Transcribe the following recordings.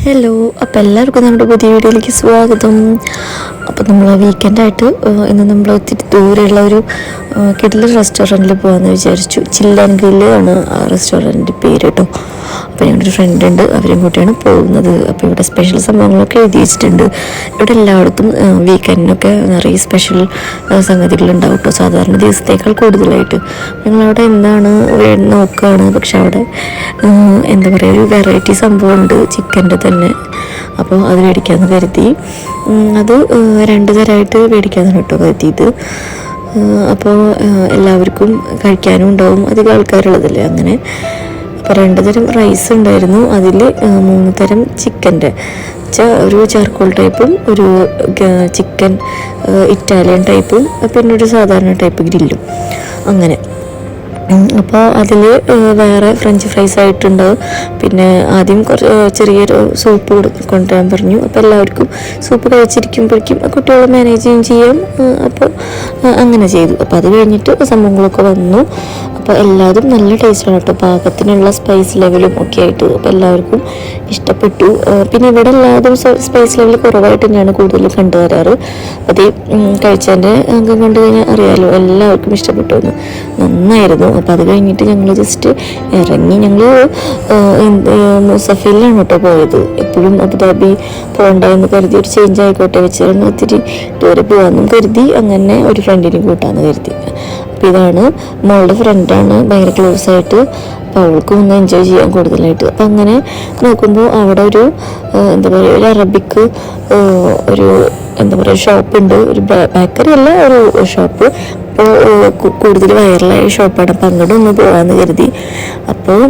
Hello, അപ്പോൾ എല്ലാവർക്കും നമ്മുടെ പുതിയ വീഡിയോയിലേക്ക് സ്വാഗതം. അപ്പോൾ നമ്മൾ വീക്കെൻഡായിട്ട് ഇന്ന് നമ്മൾ ഒത്തിരി ദൂരെയുള്ള ഒരു കിടിലൻ റെസ്റ്റോറൻറ്റിൽ പോകാമെന്ന് വിചാരിച്ചു. ചില്ലൻ ഗ്രില്ല് ആണ് ആ റെസ്റ്റോറൻറ്റിൻ്റെ പേര് കേട്ടോ. അപ്പോൾ ഞങ്ങളുടെ ഫ്രണ്ട് ഉണ്ട്, അവരും കൂട്ടിയാണ് പോകുന്നത്. അപ്പോൾ ഇവിടെ സ്പെഷ്യൽ സംഭവങ്ങളൊക്കെ എഴുതി വെച്ചിട്ടുണ്ട്. ഇവിടെ എല്ലായിടത്തും വീക്കെൻഡിനൊക്കെ നിറയെ സ്പെഷ്യൽ സംഗതികളുണ്ടാവും കേട്ടോ, സാധാരണ ദിവസത്തേക്കാൾ കൂടുതലായിട്ട്. ഞങ്ങളവിടെ എന്താണ് നോക്കുകയാണ്, പക്ഷെ അവിടെ എന്താ പറയുക, ഒരു വെറൈറ്റി സംഭവമുണ്ട് ചിക്കൻ്റെ തന്നെ. അപ്പോൾ അത് മേടിക്കാമെന്ന് കരുതി. അത് 2 തരമായിട്ട് മേടിക്കാമെന്ന് കേട്ടോ കരുതിയത്. അപ്പോൾ എല്ലാവർക്കും കഴിക്കാനും ഉണ്ടാവും, അധികം ആൾക്കാരുള്ളതല്ലേ അങ്ങനെ. അപ്പോൾ 2 തരം റൈസ് ഉണ്ടായിരുന്നു, അതിൽ 3 തരം ചിക്കൻ്റെ ഒരു ചാർക്കോൾ ടൈപ്പും ഒരു ചിക്കൻ ഇറ്റാലിയൻ ടൈപ്പും പിന്നെ ഒരു സാധാരണ ടൈപ്പ് ഗ്രില്ലും അങ്ങനെ. അപ്പോൾ അതിൽ വേറെ ഫ്രഞ്ച് ഫ്രൈസ് ആയിട്ടുണ്ടാവും. പിന്നെ ആദ്യം ചെറിയൊരു സൂപ്പ് കൊണ്ടുവരാൻ പറഞ്ഞു. അപ്പോൾ എല്ലാവർക്കും സൂപ്പ് കഴിച്ചിരിക്കുമ്പോഴേക്കും കുട്ടികളെ മാനേജ് ചെയ്യാം. അപ്പോൾ അങ്ങനെ ചെയ്തു. അപ്പോൾ അത് കഴിഞ്ഞിട്ട് സംഭവങ്ങളൊക്കെ വന്നു. അപ്പോൾ എല്ലാതും നല്ല ടേസ്റ്റാണ് കേട്ടോ, പാകത്തിനുള്ള സ്പൈസ് ലെവലും ഒക്കെ ആയിട്ട്. അപ്പോൾ എല്ലാവർക്കും ഇഷ്ടപ്പെട്ടു. പിന്നെ ഇവിടെ എല്ലാതും സ്പൈസ് ലെവൽ കുറവായിട്ട് തന്നെയാണ് കൂടുതൽ കണ്ടുവരാറ്. അത് കഴിച്ചതിൻ്റെ അംഗം കണ്ടു കഴിഞ്ഞാൽ അറിയാമല്ലോ, എല്ലാവർക്കും ഇഷ്ടപ്പെട്ടു എന്ന്. നന്നായിരുന്നു. അപ്പോൾ അത് കഴിഞ്ഞിട്ട് ഞങ്ങൾ ജസ്റ്റ് ഇറങ്ങി. ഞങ്ങൾ മുസഫയിലാണ് കേട്ടോ പോയത്. എപ്പോഴും അബുദാബി പോകണ്ടെന്ന് കരുതി ഒരു ചേഞ്ച് ആയിക്കോട്ടെ വെച്ചിരുന്നു. ഒത്തിരി ദൂരെ പോകാമെന്നും കരുതി. അങ്ങനെ ഒരു ഫ്രണ്ടിനെ കൂട്ടാമെന്ന് കരുതി. അപ്പോൾ ഇതാണ് മോളുടെ ഫ്രണ്ടാണ്, ഭയങ്കര ക്ലോസ് ആയിട്ട്. അപ്പോൾ അവൾക്ക് ഒന്ന് എൻജോയ് ചെയ്യാൻ കൂടുതലായിട്ട്. അപ്പം അങ്ങനെ നോക്കുമ്പോൾ അവിടെ ഒരു എന്താ പറയുക, ഒരു അറബിക്ക് ഒരു എന്താ പറയുക ഷോപ്പുണ്ട്. ഒരു ബേക്കറി അല്ല, ഒരു ഷോപ്പ്. അപ്പോൾ കൂടുതൽ വൈറലായ ഷോപ്പാണ്. അപ്പം അങ്ങോട്ട് ഒന്ന് പോകാമെന്ന് കരുതി. അപ്പോൾ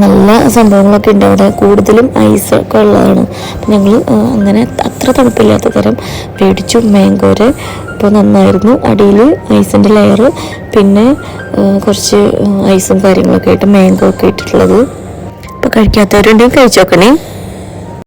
നല്ല സംഭവങ്ങളൊക്കെ ഉണ്ട് അവിടെ, കൂടുതലും ഐസൊക്കെ ഉള്ളതാണ്. അപ്പം ഞങ്ങൾ അങ്ങനെ അത്ര തണുപ്പില്ലാത്ത തരം മേടിച്ചു, മാംഗോരെ. അപ്പോൾ നന്നായിരുന്നു. അടിയിൽ ഐസിൻ്റെ ലെയർ, പിന്നെ കുറച്ച് ഐസും കാര്യങ്ങളൊക്കെ ആയിട്ട് മാംഗോ ഒക്കെ ഇട്ടിട്ടുള്ളത്. അപ്പോൾ കഴിക്കാത്തവരുണ്ടെങ്കിൽ കഴിച്ചു നോക്കണേ.